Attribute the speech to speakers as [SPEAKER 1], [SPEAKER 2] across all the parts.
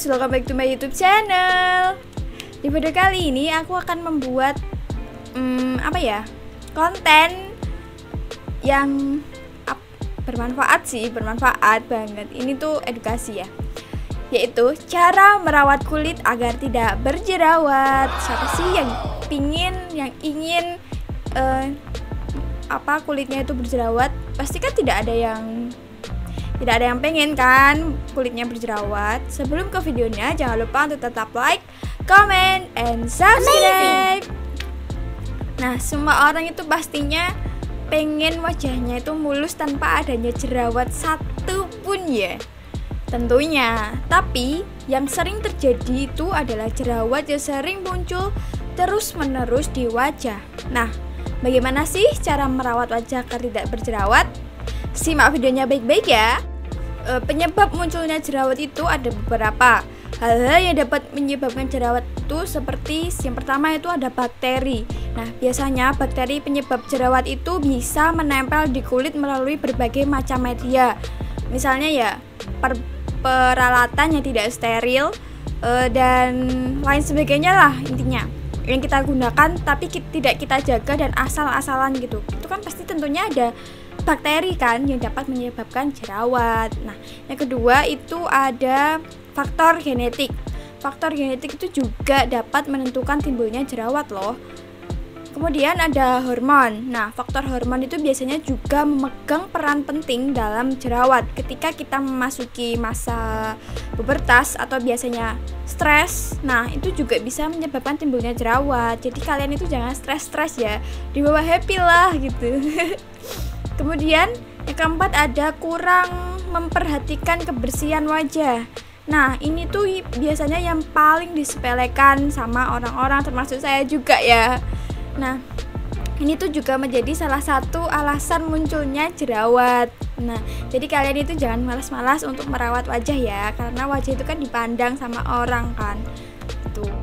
[SPEAKER 1] guys, welcome back to my YouTube channel. Di video kali ini aku akan membuat konten yang bermanfaat banget. Ini tuh edukasi ya, yaitu cara merawat kulit agar tidak berjerawat. Siapa sih yang ingin kulitnya itu berjerawat? Pasti kan tidak ada yang pengen kan kulitnya berjerawat. Sebelum ke videonya, jangan lupa untuk tetap like, comment, and subscribe. Nah, semua orang itu pastinya pengen wajahnya itu mulus tanpa adanya jerawat satu pun ya, tentunya. Tapi yang sering terjadi itu adalah jerawat yang sering muncul terus-menerus di wajah. Nah, bagaimana sih cara merawat wajah agar tidak berjerawat? Simak videonya baik-baik ya. Penyebab munculnya jerawat itu ada beberapa. Hal-hal yang dapat menyebabkan jerawat itu seperti yang pertama itu ada bakteri. Nah, biasanya bakteri penyebab jerawat itu bisa menempel di kulit melalui berbagai macam media. Misalnya ya, peralatan yang tidak steril dan lain sebagainya lah intinya. Yang kita gunakan tapi tidak kita jaga dan asal-asalan gitu. Itu kan pasti tentunya ada bakteri kan yang dapat menyebabkan jerawat. Nah, yang kedua itu ada faktor genetik. Faktor genetik itu juga dapat menentukan timbulnya jerawat loh. Kemudian ada hormon. Nah, faktor hormon itu biasanya juga memegang peran penting dalam jerawat. Ketika kita memasuki masa pubertas atau biasanya stres, nah itu juga bisa menyebabkan timbulnya jerawat. Jadi kalian itu jangan stres-stres ya, dibawa happy lah gitu. Kemudian yang keempat ada kurang memperhatikan kebersihan wajah. Nah, ini tuh biasanya yang paling disepelekan sama orang-orang, termasuk saya juga ya. Nah, ini tuh juga menjadi salah satu alasan munculnya jerawat. Nah, jadi kalian itu jangan malas-malas untuk merawat wajah ya, karena wajah itu kan dipandang sama orang kan. Tuh.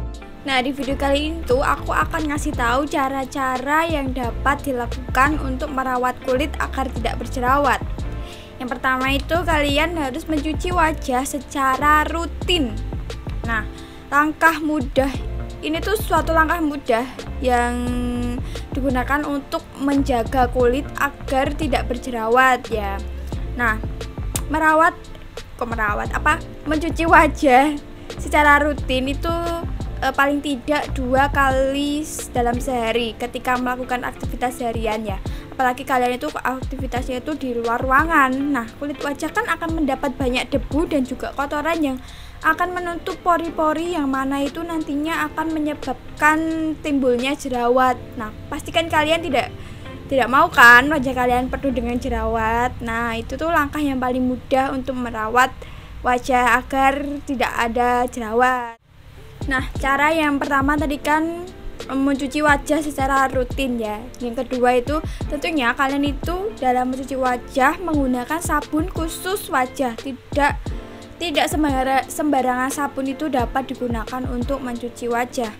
[SPEAKER 1] Nah, di video kali ini tuh aku akan ngasih tahu cara-cara yang dapat dilakukan untuk merawat kulit agar tidak berjerawat. Yang pertama itu kalian harus mencuci wajah secara rutin. Nah, ini tuh suatu langkah mudah yang digunakan untuk menjaga kulit agar tidak berjerawat ya. Nah, mencuci wajah secara rutin itu paling tidak 2 kali dalam sehari ketika melakukan aktivitas harian ya. Apalagi kalian itu aktivitasnya itu di luar ruangan. Nah, kulit wajah kan akan mendapat banyak debu dan juga kotoran yang akan menutup pori-pori yang mana itu nantinya akan menyebabkan timbulnya jerawat. Nah, pastikan kalian tidak mau kan wajah kalian penuh dengan jerawat. Nah, itu tuh langkah yang paling mudah untuk merawat wajah agar tidak ada jerawat. Nah, cara yang pertama tadi kan mencuci wajah secara rutin ya. Yang kedua itu tentunya kalian itu dalam mencuci wajah menggunakan sabun khusus wajah. Tidak sembarangan sabun itu dapat digunakan untuk mencuci wajah.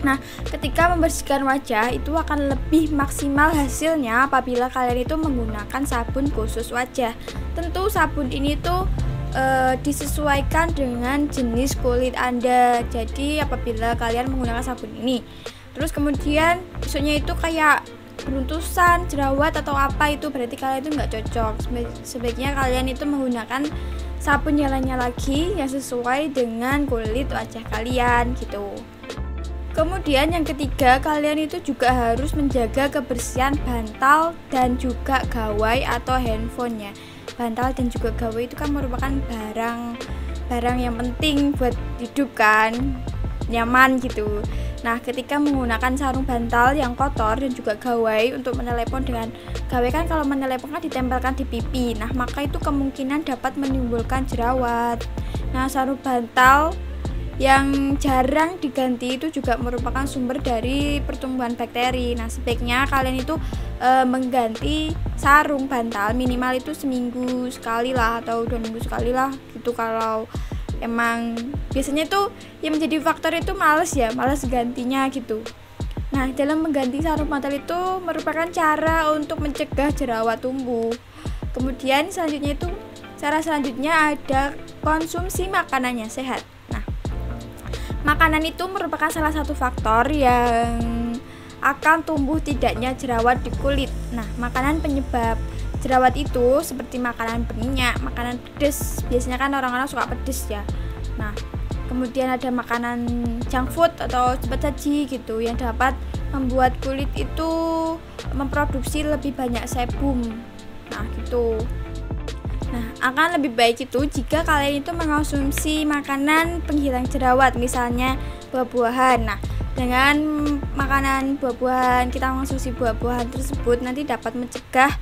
[SPEAKER 1] Nah, ketika membersihkan wajah itu akan lebih maksimal hasilnya apabila kalian itu menggunakan sabun khusus wajah. Tentu sabun ini tuh disesuaikan dengan jenis kulit Anda. Jadi apabila kalian menggunakan sabun ini, terus kemudian besoknya itu kayak beruntusan, jerawat atau apa, itu berarti kalian itu nggak cocok. Sebaiknya kalian itu menggunakan sabun yang lainnya lagi yang sesuai dengan kulit wajah kalian gitu. Kemudian yang ketiga, kalian itu juga harus menjaga kebersihan bantal dan juga gawai atau handphonenya. Bantal dan juga gawai itu kan merupakan barang yang penting buat hidup kan, nyaman gitu. Nah, ketika menggunakan sarung bantal yang kotor dan juga gawai untuk menelepon, dengan gawai kan kalau menelepon kan ditempelkan di pipi. Nah, maka itu kemungkinan dapat menimbulkan jerawat. Nah, sarung bantal yang jarang diganti itu juga merupakan sumber dari pertumbuhan bakteri. Nah, sebaiknya kalian itu mengganti sarung bantal minimal itu seminggu sekali lah atau 2 minggu sekali lah gitu. Kalau emang biasanya itu yang menjadi faktor itu malas gantinya gitu. Nah, dalam mengganti sarung bantal itu merupakan cara untuk mencegah jerawat tumbuh. Kemudian cara selanjutnya ada konsumsi makanan yang sehat. Makanan itu merupakan salah satu faktor yang akan tumbuh tidaknya jerawat di kulit. Nah, makanan penyebab jerawat itu seperti makanan berminyak, makanan pedas. Biasanya kan orang-orang suka pedas ya. Nah, kemudian ada makanan junk food atau cepat saji gitu yang dapat membuat kulit itu memproduksi lebih banyak sebum. Nah, gitu. Nah, akan lebih baik itu jika kalian itu mengonsumsi makanan penghilang jerawat, misalnya buah-buahan. Nah, dengan makanan buah-buahan, kita mengonsumsi buah-buahan tersebut nanti dapat mencegah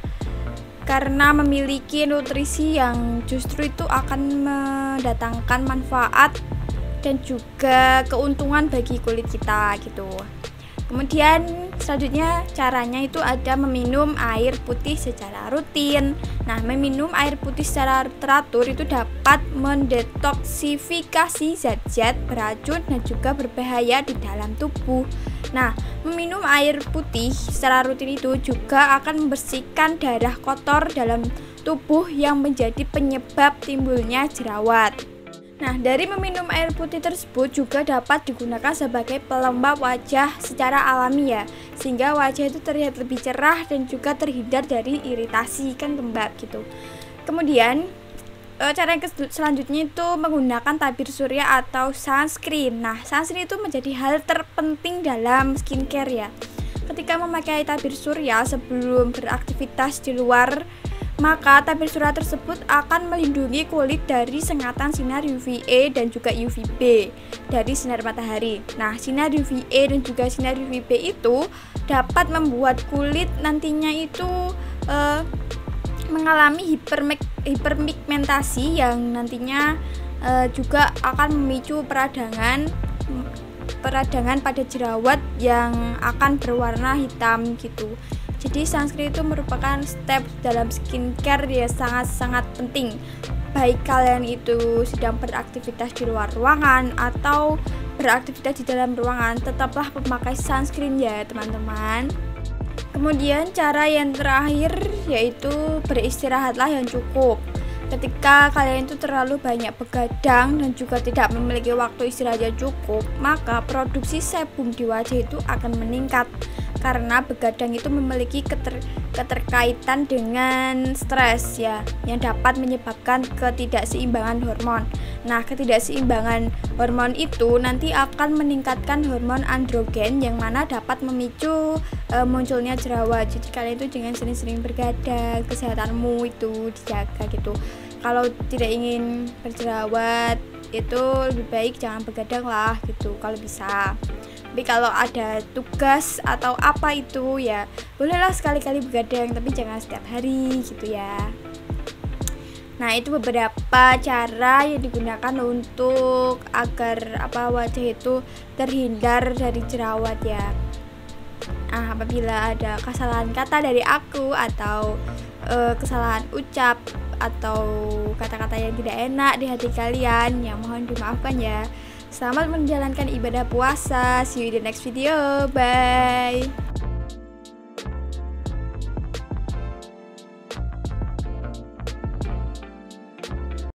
[SPEAKER 1] karena memiliki nutrisi yang justru itu akan mendatangkan manfaat dan juga keuntungan bagi kulit kita gitu. Kemudian selanjutnya caranya itu ada meminum air putih secara rutin. Nah, meminum air putih secara teratur itu dapat mendetoksifikasi zat-zat beracun dan juga berbahaya di dalam tubuh. Nah, meminum air putih secara rutin itu juga akan membersihkan darah kotor dalam tubuh yang menjadi penyebab timbulnya jerawat. Nah, dari meminum air putih tersebut juga dapat digunakan sebagai pelembab wajah secara alami ya, sehingga wajah itu terlihat lebih cerah dan juga terhindar dari iritasi, kan lembab gitu. Kemudian cara yang selanjutnya itu menggunakan tabir surya atau sunscreen. Nah, sunscreen itu menjadi hal terpenting dalam skincare ya. Ketika memakai tabir surya sebelum beraktivitas di luar, maka tabir surya tersebut akan melindungi kulit dari sengatan sinar UVA dan juga UVB dari sinar matahari. Nah, sinar UVA dan juga sinar UVB itu dapat membuat kulit nantinya itu mengalami hiperpigmentasi yang nantinya juga akan memicu peradangan pada jerawat yang akan berwarna hitam gitu. Jadi sunscreen itu merupakan step dalam skincare yang sangat-sangat penting. Baik kalian itu sedang beraktivitas di luar ruangan atau beraktivitas di dalam ruangan, tetaplah memakai sunscreen ya teman-teman. Kemudian cara yang terakhir yaitu beristirahatlah yang cukup. Ketika kalian itu terlalu banyak begadang dan juga tidak memiliki waktu istirahat yang cukup, maka produksi sebum di wajah itu akan meningkat. Karena begadang itu memiliki keterkaitan dengan stres ya, yang dapat menyebabkan ketidakseimbangan hormon. Nah, ketidakseimbangan hormon itu nanti akan meningkatkan hormon androgen yang mana dapat memicu munculnya jerawat. Jadi kalian itu jangan sering-sering begadang, kesehatanmu itu dijaga gitu. Kalau tidak ingin berjerawat itu lebih baik jangan begadang lah gitu kalau bisa. Tapi kalau ada tugas atau apa itu ya bolehlah sekali-kali begadang, tapi jangan setiap hari gitu ya. Nah, itu beberapa cara yang digunakan untuk agar wajah itu terhindar dari jerawat ya. Nah, apabila ada kesalahan kata dari aku atau kesalahan ucap atau kata-kata yang tidak enak di hati kalian, ya mohon dimaafkan ya. Selamat menjalankan ibadah puasa. See you in the next video. Bye.